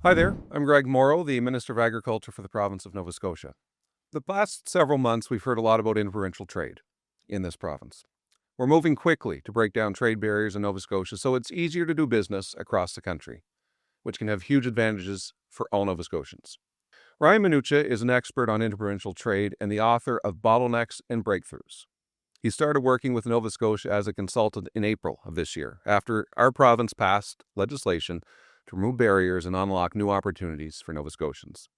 Hi there, I'm Greg Morrow, the Minister of Agriculture for the province of Nova Scotia. The past several months, we've heard a lot about interprovincial trade in this province. We're moving quickly to break down trade barriers in Nova Scotia so it's easier to do business across the country, which can have huge advantages for all Nova Scotians. Ryan Manucha is an expert on interprovincial trade and the author of Bottlenecks and Breakthroughs. He started working with Nova Scotia as a consultant in April of this year, after our province passed legislation to remove barriers and unlock new opportunities for Nova Scotians.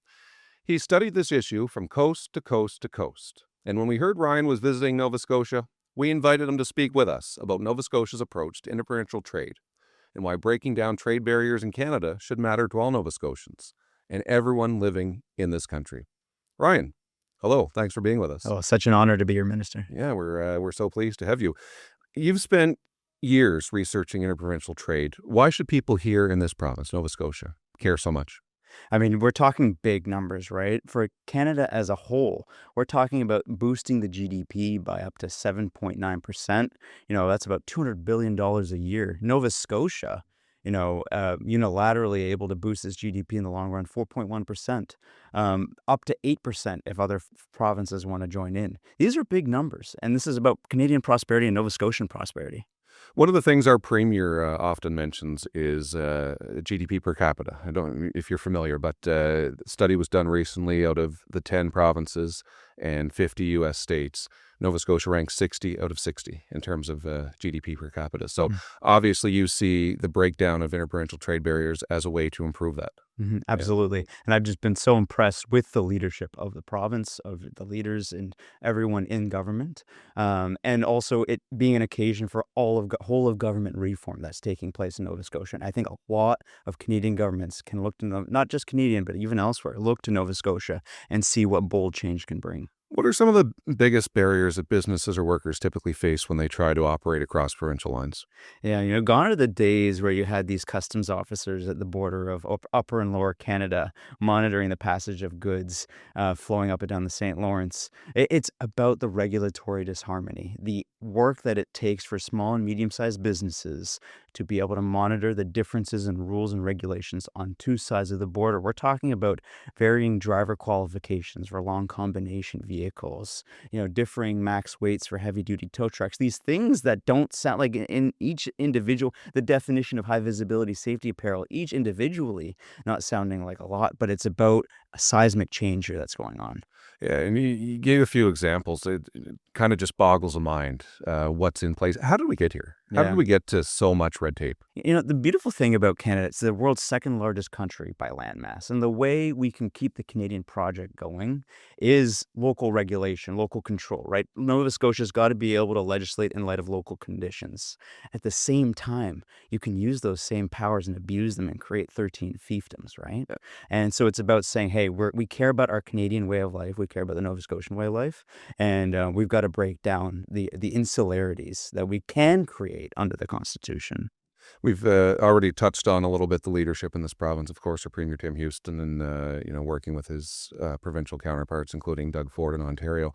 He studied this issue from coast to coast to coast, and when we heard Ryan was visiting Nova Scotia, we invited him to speak with us about Nova Scotia's approach to interprovincial trade and why breaking down trade barriers in Canada should matter to all Nova Scotians and everyone living in this country. Ryan, hello. Thanks for being with us. Oh, such an honor to be your minister. Yeah, we're so pleased to have you. You've spent years researching interprovincial trade. Why should people here in this province, Nova Scotia, care so much? I mean, we're talking big numbers, right? For Canada as a whole, we're talking about boosting the GDP by up to 7.9%. That's about $200 billion a year. Nova Scotia, unilaterally able to boost its GDP in the long run, 4.1%, up to 8% if other provinces want to join in. These are big numbers, and this is about Canadian prosperity and Nova Scotian prosperity. One of the things our premier often mentions is GDP per capita. I don't know if you're familiar, but a study was done recently out of the 10 provinces and 50 U.S. states. Nova Scotia ranks 60 out of 60 in terms of GDP per capita. So obviously you see the breakdown of interprovincial trade barriers as a way to improve that. Absolutely. And I've just been so impressed with the leadership of the province, of the leaders and everyone in government. And also it being an occasion for whole of government reform that's taking place in Nova Scotia. And I think a lot of Canadian governments can look to not just Canadian, but even elsewhere, look to Nova Scotia and see what bold change can bring. What are some of the biggest barriers that businesses or workers typically face when they try to operate across provincial lines? Yeah, gone are the days where you had these customs officers at the border of Upper and Lower Canada monitoring the passage of goods flowing up and down the St. Lawrence. It's about the regulatory disharmony, the work that it takes for small and medium-sized businesses to be able to monitor the differences in rules and regulations on two sides of the border. We're talking about varying driver qualifications for long combination vehicles, differing max weights for heavy duty tow trucks, these things that don't sound like in each individual, the definition of high visibility safety apparel, each individually not sounding like a lot, but it's about a seismic change here that's going on. Yeah, and you gave a few examples. It kind of just boggles the mind what's in place. How did we get here? How did we get to so much red tape? The beautiful thing about Canada, it's the world's second largest country by landmass. And the way we can keep the Canadian project going is local regulation, local control, right? Nova Scotia's got to be able to legislate in light of local conditions. At the same time, you can use those same powers and abuse them and create 13 fiefdoms, right? Yeah. And so it's about saying, hey, we care about our Canadian way of life. We care about the Nova Scotian way of life. And we've got to break down the insularities that we can create under the Constitution. We've already touched on a little bit the leadership in this province. Of course, our Premier Tim Houston and working with his provincial counterparts, including Doug Ford in Ontario.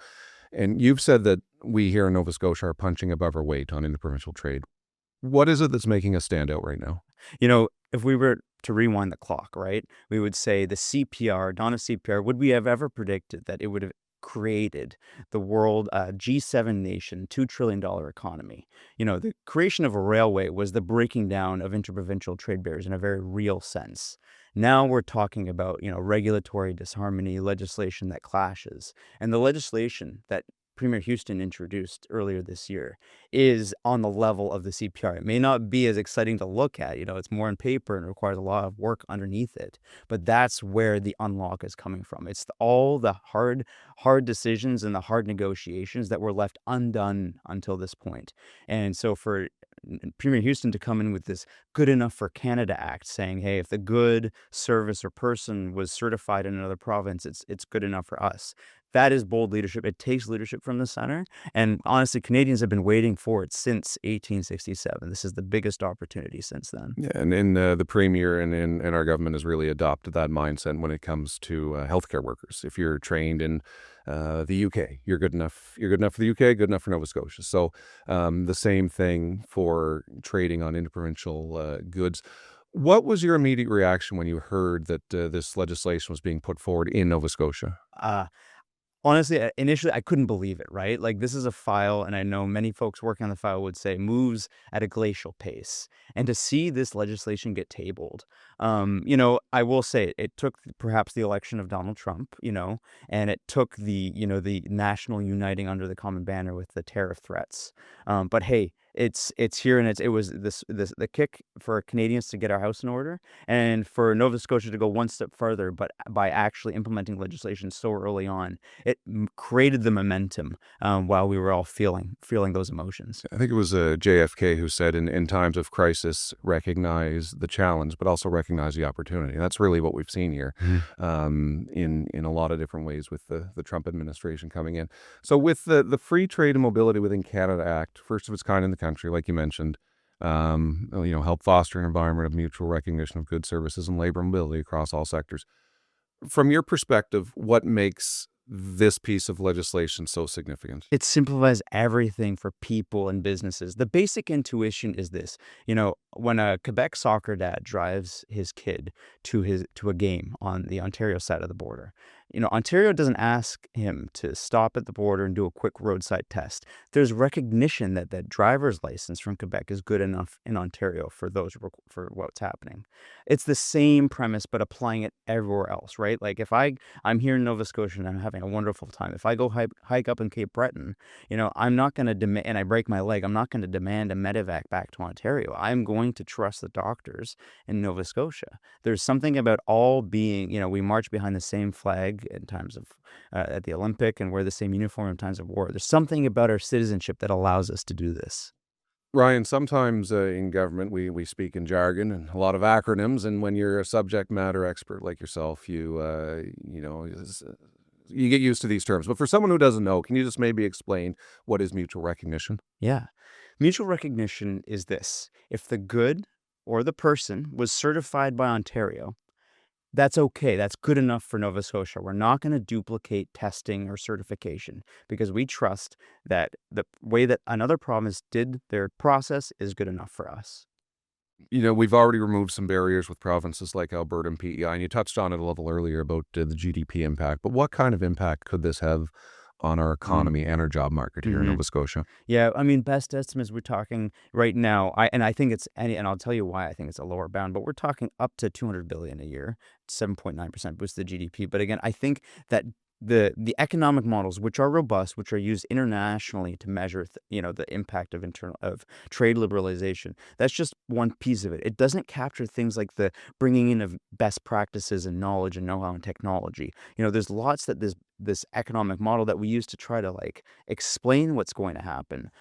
And you've said that we here in Nova Scotia are punching above our weight on interprovincial trade. What is it that's making us stand out right now? If we were to rewind the clock, right, we would say the CPR, dawn of CPR, would we have ever predicted that it would have created the world G7 nation, $2 trillion economy? The creation of a railway was the breaking down of interprovincial trade barriers in a very real sense. Now we're talking about, regulatory disharmony, legislation that clashes. And the legislation that Premier Houston introduced earlier this year is on the level of the CPR. It may not be as exciting to look at, it's more on paper and requires a lot of work underneath it, but that's where the unlock is coming from. It's all the hard decisions and the hard negotiations that were left undone until this point. And so for Premier Houston to come in with this Good Enough for Canada Act saying, hey, if the good, service, or person was certified in another province, it's good enough for us. That is bold leadership. It takes leadership from the center. And honestly, Canadians have been waiting for it since 1867. This is the biggest opportunity since then. Yeah, and the Premier and our government has really adopted that mindset when it comes to healthcare workers. If you're trained in the UK, you're good enough. You're good enough for the UK, good enough for Nova Scotia. So the same thing for trading on interprovincial goods. What was your immediate reaction when you heard that this legislation was being put forward in Nova Scotia? Uh, Honestly, initially, I couldn't believe it, right? Like, this is a file, and I know many folks working on the file would say moves at a glacial pace. And to see this legislation get tabled, I will say it took perhaps the election of Donald Trump, and it took the national uniting under the common banner with the tariff threats. But hey, it's here, and it was this the kick for Canadians to get our house in order, and for Nova Scotia to go one step further, but by actually implementing legislation so early on, it created the momentum while we were all feeling those emotions. I think it was JFK who said, in times of crisis, recognize the challenge, but also recognize the opportunity. And that's really what we've seen here in a lot of different ways with the Trump administration coming in. So with the Free Trade and Mobility Within Canada Act, first of its kind in the country, like you mentioned, help foster an environment of mutual recognition of goods, services, and labor mobility across all sectors. From your perspective, what makes this piece of legislation so significant? It simplifies everything for people and businesses. The basic intuition is this, when a Quebec soccer dad drives his kid to a game on the Ontario side of the border, Ontario doesn't ask him to stop at the border and do a quick roadside test. There's recognition that that driver's license from Quebec is good enough in Ontario for what's happening. It's the same premise, but applying it everywhere else, right? Like if I'm here in Nova Scotia and I'm having a wonderful time. If I go hike up in Cape Breton, I'm not going to demand, and I break my leg, I'm not going to demand a medevac back to Ontario. I'm going to trust the doctors in Nova Scotia. There's something about all being, we march behind the same flag in times of at the Olympic and wear the same uniform in times of war. There's something about our citizenship that allows us to do this. Ryan, sometimes in government we speak in jargon and a lot of acronyms, and when you're a subject matter expert like yourself, you get used to these terms. But for someone who doesn't know, can you just maybe explain what is mutual recognition? Yeah. Mutual recognition is this. If the good or the person was certified by Ontario, that's okay. That's good enough for Nova Scotia. We're not going to duplicate testing or certification because we trust that the way that another province did their process is good enough for us. We've already removed some barriers with provinces like Alberta and PEI, and you touched on it a little earlier about the GDP impact. But what kind of impact could this have on our economy and our job market here in Mhm. Nova Scotia? Yeah, I mean, best estimates we're talking right now. I think and I'll tell you why I think it's a lower bound. But we're talking up to 200 billion a year, 7.9% boost the GDP. But again, I think that the economic models, which are robust, which are used internationally to measure, the impact of trade liberalization, that's just one piece of it. It doesn't capture things like the bringing in of best practices and knowledge and know-how and technology. There's lots that this economic model that we use to try to like explain what's going to happen.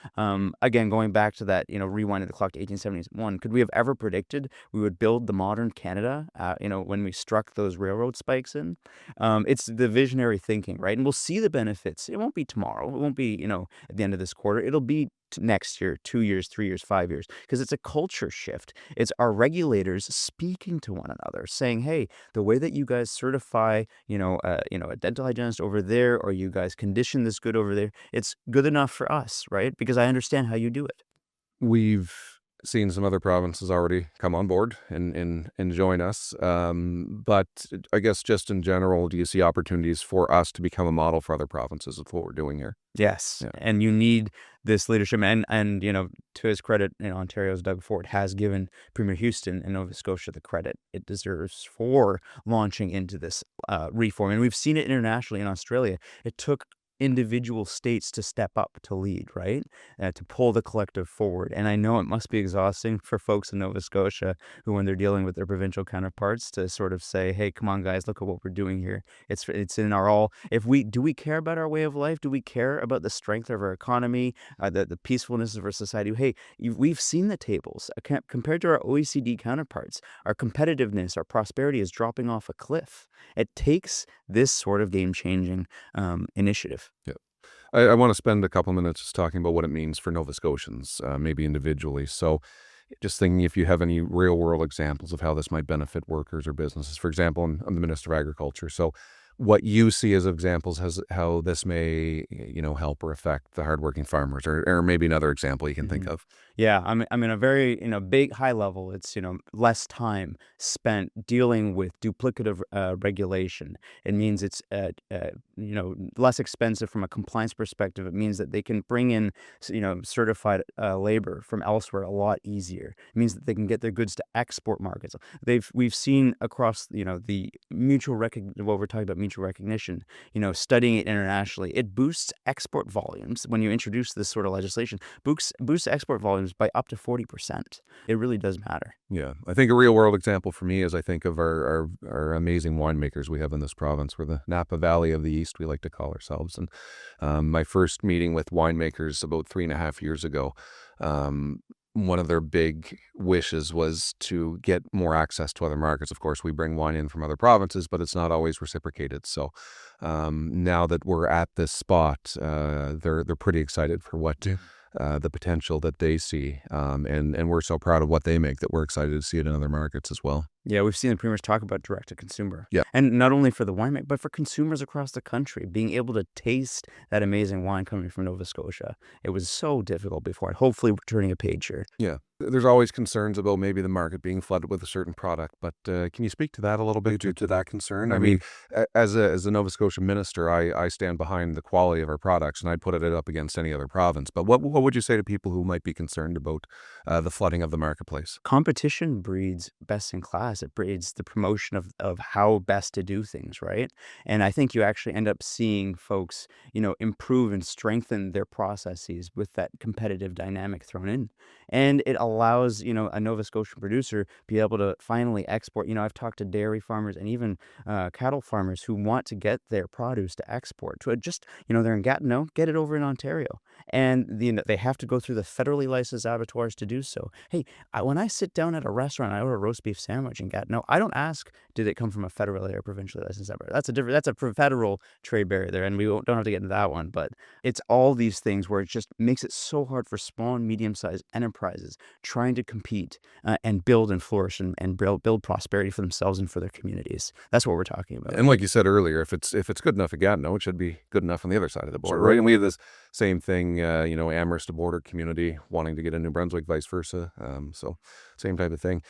Again, going back to that, rewinding the clock to 1871, could we have ever predicted we would build the modern Canada, when we struck those railroad spikes in? It's the visionary thinking, right? And we'll see the benefits. It won't be tomorrow. It won't be, at the end of this quarter. It'll be next year, 2 years, 3 years, 5 years, because it's a culture shift. It's our regulators speaking to one another, saying, "Hey, the way that you guys certify, a dental hygienist over there, or you guys condition this good over there, it's good enough for us, right? Because I understand how you do it." We've seen some other provinces already come on board and join us. But I guess just in general, do you see opportunities for us to become a model for other provinces of what we're doing here? Yes, Yeah. and you need this leadership, and to his credit, Ontario's Doug Ford has given Premier Houston and Nova Scotia the credit it deserves for launching into this reform, and we've seen it internationally in Australia. It took individual states to step up to lead, right? To pull the collective forward. And I know it must be exhausting for folks in Nova Scotia who, when they're dealing with their provincial counterparts, to sort of say, "Hey, come on, guys, look at what we're doing here. It's in our all. If we care about our way of life? Do we care about the strength of our economy, the peacefulness of our society? Hey, we've seen the tables. Compared to our OECD counterparts, our competitiveness, our prosperity is dropping off a cliff. It takes this sort of game-changing initiative. Yeah. I want to spend a couple minutes just talking about what it means for Nova Scotians, maybe individually. So just thinking if you have any real world examples of how this might benefit workers or businesses. For example, I'm the Minister of Agriculture. So what you see as examples has how this may, help or affect the hardworking farmers, or maybe another example you can think Mhm. of. Yeah, I mean, a very, big high level, it's, less time spent dealing with duplicative regulation. It means it's, less expensive from a compliance perspective. It means that they can bring in, certified labor from elsewhere a lot easier. It means that they can get their goods to export markets. We've seen across, the what we're talking about, mutual recognition, studying it internationally, it boosts export volumes when you introduce this sort of legislation boosts export volumes by up to 40%. It really does matter. Yeah, I think a real world example for me is I think of our amazing winemakers we have in this province. We're the Napa Valley of the East, we like to call ourselves. And my first meeting with winemakers about 3.5 years ago, um, one of their big wishes was to get more access to other markets. Of course, we bring wine in from other provinces, but it's not always reciprocated. So now that we're at this spot, they're pretty excited for what the potential that they see, and we're so proud of what they make that we're excited to see it in other markets as well. Yeah, we've seen the premiers talk about direct to consumer. Yeah. And not only for the winemaker, but for consumers across the country, being able to taste that amazing wine coming from Nova Scotia. It was so difficult before. And hopefully, we're turning a page here. Yeah. There's always concerns about maybe the market being flooded with a certain product, but can you speak to that a little bit, to that concern? I mean, as a Nova Scotia minister, I stand behind the quality of our products, and I'd put it up against any other province. But what would you say to people who might be concerned about the flooding of the marketplace? Competition breeds best in class. It breeds the promotion of how best to do things, right? And I think you actually end up seeing folks, improve and strengthen their processes with that competitive dynamic thrown in. And it allows, a Nova Scotian producer be able to finally export. I've talked to dairy farmers and even cattle farmers who want to get their produce to export to they're in Gatineau, get it over in Ontario. And they have to go through the federally licensed abattoirs to do so. Hey, when I sit down at a restaurant, I order a roast beef sandwich in Gatineau. I don't ask, did it come from a federally or provincially licensed abattoir? That's a federal trade barrier there, and don't have to get into that one. But it's all these things where it just makes it so hard for small and medium-sized enterprises trying to compete and build and flourish and build prosperity for themselves and for their communities. That's what we're talking about. And like you said earlier, if it's good enough at Gatineau, it should be good enough on the other side of the border, Sure. right? And we have this same thing, Amherst, a border community wanting to get into New Brunswick, vice versa. So same type of thing.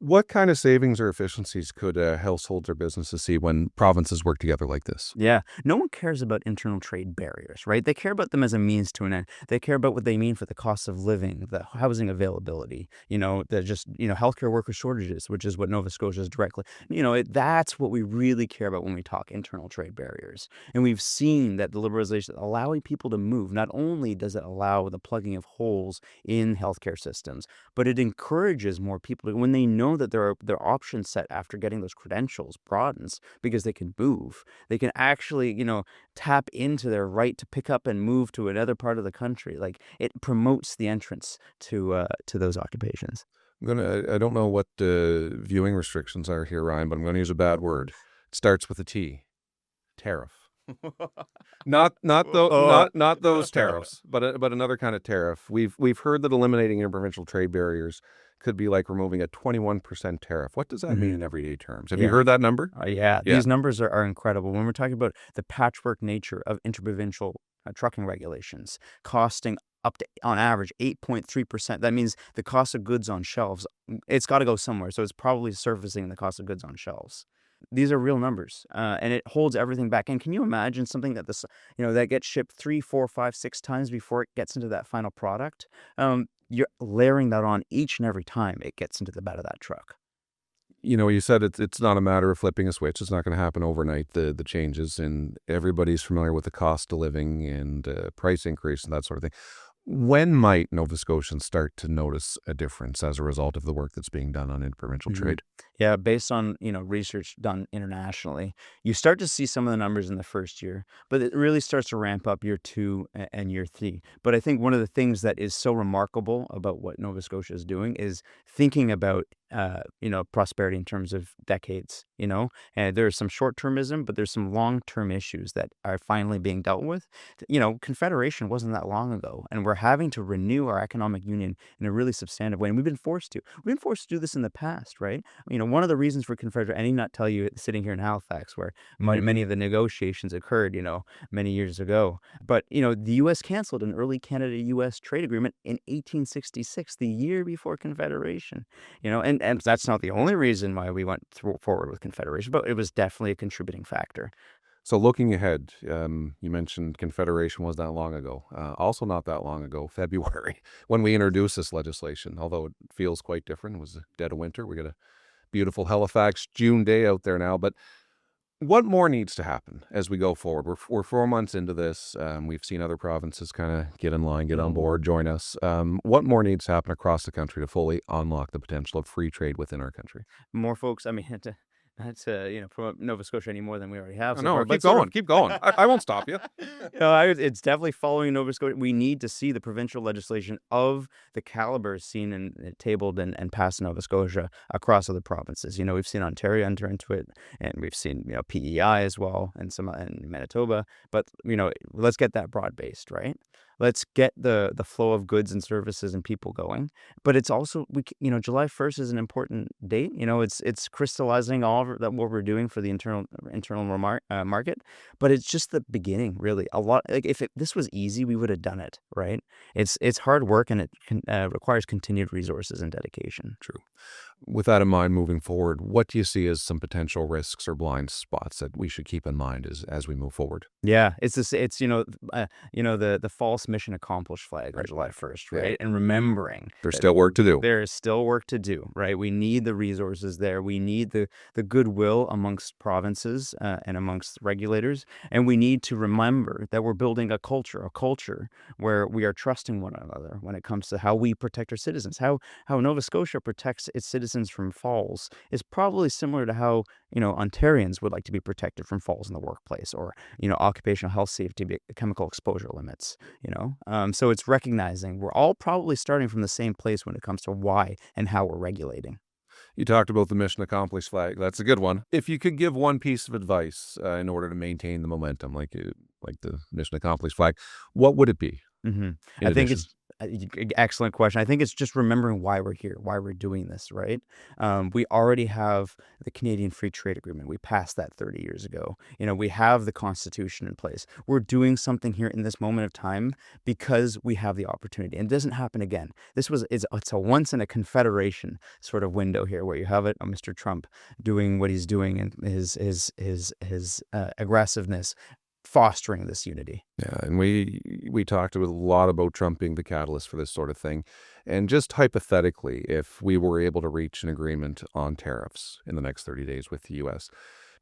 What kind of savings or efficiencies could households or businesses see when provinces work together like this? Yeah. No one cares about internal trade barriers, right? They care about them as a means to an end. They care about what they mean for the cost of living, the housing availability, healthcare worker shortages, which is what Nova Scotia is directly, that's what we really care about when we talk internal trade barriers. And we've seen that the liberalization, allowing people to move, not only does it allow the plugging of holes in healthcare systems, but it encourages more people when they know that their option set after getting those credentials broadens because they can move. They can actually, tap into their right to pick up and move to another part of the country. Like it promotes the entrance to those occupations. I don't know what viewing restrictions are here, Ryan, but I'm gonna use a bad word. It starts with a T. Tariff. Not those tariffs, but another kind of tariff. We've heard that eliminating interprovincial trade barriers could be like removing a 21% tariff. What does that mean in everyday terms? Have you Yeah. heard that number? Yeah, Yeah. these numbers are incredible. When we're talking about the patchwork nature of interprovincial trucking regulations, costing up to, on average, 8.3%. That means the cost of goods on shelves, it's got to go somewhere. So it's probably surfacing the cost of goods on shelves. These are real numbers, and it holds everything back. And can you imagine something that gets shipped 3, 4, 5, 6 times before it gets into that final product? You're layering that on each and every time it gets into the bed of that truck. You said it's not a matter of flipping a switch. It's not going to happen overnight, the changes, and everybody's familiar with the cost of living and price increase and that sort of thing. When might Nova Scotians start to notice a difference as a result of the work that's being done on interprovincial Mhm. trade? Yeah, based on, research done internationally, you start to see some of the numbers in the first year, but it really starts to ramp up year 2 and year 3. But I think one of the things that is so remarkable about what Nova Scotia is doing is thinking about, prosperity in terms of decades, and there's some short-termism, but there's some long-term issues that are finally being dealt with. Confederation wasn't that long ago, and we're having to renew our economic union in a really substantive way, and we've been forced to. We've been forced to do this in the past, right? One of the reasons for Confederation, I need not tell you sitting here in Halifax, where many of the negotiations occurred, many years ago. But, the U.S. canceled an early Canada-U.S. trade agreement in 1866, the year before Confederation. And that's not the only reason why we went forward with Confederation, but it was definitely a contributing factor. So looking ahead, you mentioned Confederation was not long ago. Also not that long ago, February, when we introduced this legislation, although it feels quite different. It was the dead of winter. We got a beautiful Halifax June day out there now. But what more needs to happen as we go forward? We're 4 months into this. We've seen other provinces kind of get in line, get on board, join us. What more needs to happen across the country to fully unlock the potential of free trade within our country? More folks, I mean, not to, promote Nova Scotia any more than we already have Oh, so no, far, keep but sort going, of keep going. I won't stop you. It's definitely following Nova Scotia. We need to see the provincial legislation of the caliber seen and tabled and passed in Nova Scotia across other provinces. We've seen Ontario enter into it, and we've seen PEI as well, and some in Manitoba. But let's get that broad based, right? Let's get the flow of goods and services and people going. But it's also July 1st is an important date. It's crystallizing all of that what we're doing for the internal market. But it's just the beginning, really. A lot, like, if this was easy, we would have done it, right? It's hard work, and it requires continued resources and dedication. True. With that in mind, moving forward, what do you see as some potential risks or blind spots that we should keep in mind as we move forward? Yeah, it's this. It's the false mission accomplished flag on July 1st, right? And remembering There's that still work to do. there is still work to do, right? We need the resources there. We need the goodwill amongst provinces and amongst regulators, and we need to remember that we're building a culture where we are trusting one another when it comes to how we protect our citizens. How Nova Scotia protects its citizens from falls is probably similar to how Ontarians would like to be protected from falls in the workplace, or occupational health safety, chemical exposure limits. So it's recognizing we're all probably starting from the same place when it comes to why and how we're regulating. You talked about the mission accomplished flag. That's a good one. If you could give one piece of advice in order to maintain the momentum, like the mission accomplished flag, what would it be? hmm In I think addition? it's excellent question. I think it's just remembering why we're here, why we're doing this, right? We already have the Canadian Free Trade Agreement. We passed that 30 years ago. We have the Constitution in place. We're doing something here in this moment of time because we have the opportunity, and it doesn't happen again. It's a once in a confederation sort of window here, where you have Mr. Trump doing what he's doing, and his aggressiveness fostering this unity. Yeah, and we talked a lot about Trump being the catalyst for this sort of thing. And just hypothetically, if we were able to reach an agreement on tariffs in the next 30 days with the U.S.,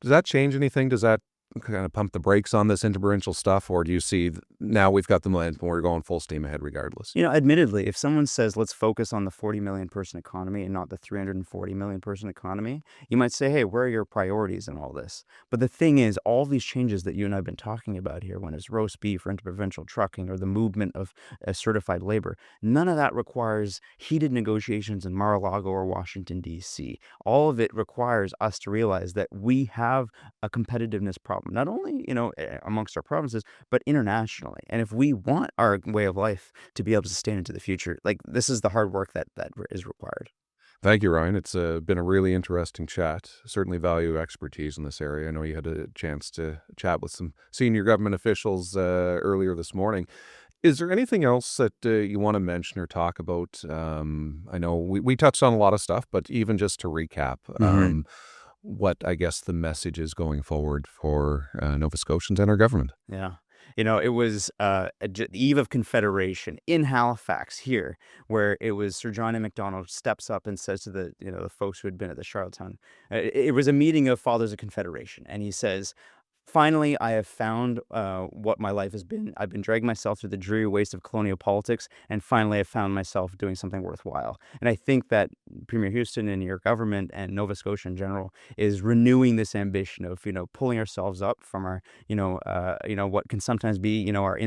does that change anything? Does that kind of pump the brakes on this interprovincial stuff? Or do you see now we've got the momentum, we're going full steam ahead regardless? Admittedly, if someone says, let's focus on the 40 million person economy and not the 340 million person economy, you might say, hey, where are your priorities in all this? But the thing is, all these changes that you and I have been talking about here, when it's roast beef or interprovincial trucking or the movement of certified labor, none of that requires heated negotiations in Mar-a-Lago or Washington, D.C. All of it requires us to realize that we have a competitiveness problem, not only, amongst our provinces, but internationally. And if we want our way of life to be able to sustain into the future, like, this is the hard work that is required. Thank you, Ryan. It's been a really interesting chat. Certainly value your expertise in this area. I know you had a chance to chat with some senior government officials earlier this morning. Is there anything else that you want to mention or talk about? I know we touched on a lot of stuff, but even just to recap, what I guess the message is going forward for Nova Scotians and our government. Yeah. It was the eve of Confederation in Halifax here, where it was Sir John A. Macdonald steps up and says to the folks who had been at the Charlottetown, it was a meeting of Fathers of Confederation, and he says, finally, I have found what my life has been. I've been dragging myself through the dreary waste of colonial politics, and finally I found myself doing something worthwhile. And I think that Premier Houston and your government and Nova Scotia in general is renewing this ambition of, pulling ourselves up from our, what can sometimes be, our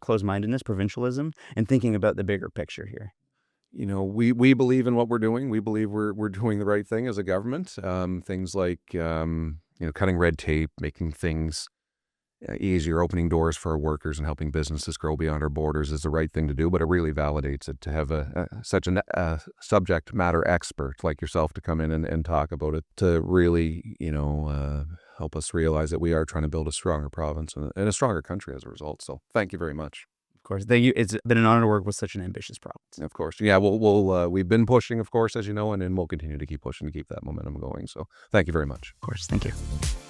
closed-mindedness, provincialism, and thinking about the bigger picture here. We believe in what we're doing. We believe we're doing the right thing as a government. Things like cutting red tape, making things easier, opening doors for our workers and helping businesses grow beyond our borders is the right thing to do, but it really validates it to have such a subject matter expert like yourself to come in and talk about it, to really, help us realize that we are trying to build a stronger province and a stronger country as a result. So thank you very much. Of course, thank you. It's been an honor to work with such an ambitious province. Of course. Yeah, we've been pushing, of course, as you know, and we'll continue to keep pushing to keep that momentum going. So thank you very much. Of course, thank you.